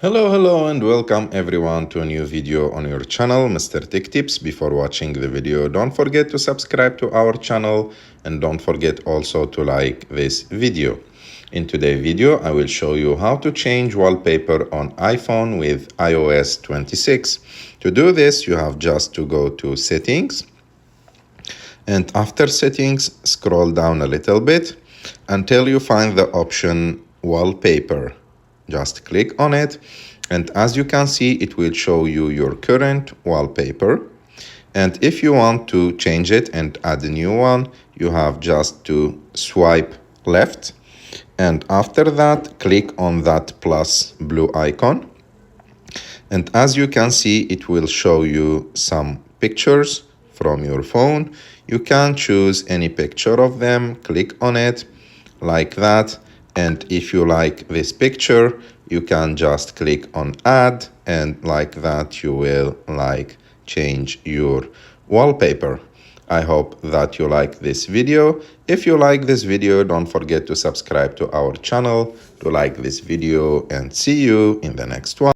Hello and welcome everyone to a new video on your channel, Mr. Tech Tips. Before watching the video, don't forget to subscribe to our channel and don't forget also to like this video. In today's video, I will show you how to change wallpaper on iPhone with iOS 26. To do this, you have just to go to Settings, and after Settings, scroll down a little bit until you find the option Wallpaper. Just click on it, and as you can see, it will show you your current wallpaper. And if you want to change it and add a new one, you have just to swipe left, and after that click on that plus blue icon. And as you can see, it will show you some pictures from your phone. You can choose any picture of them, click on it like that. And if you like this picture, you can just click on add, and like that you will change your wallpaper. I hope that you like this video. If you like this video, don't forget to subscribe to our channel, to like this video, and see you in the next one.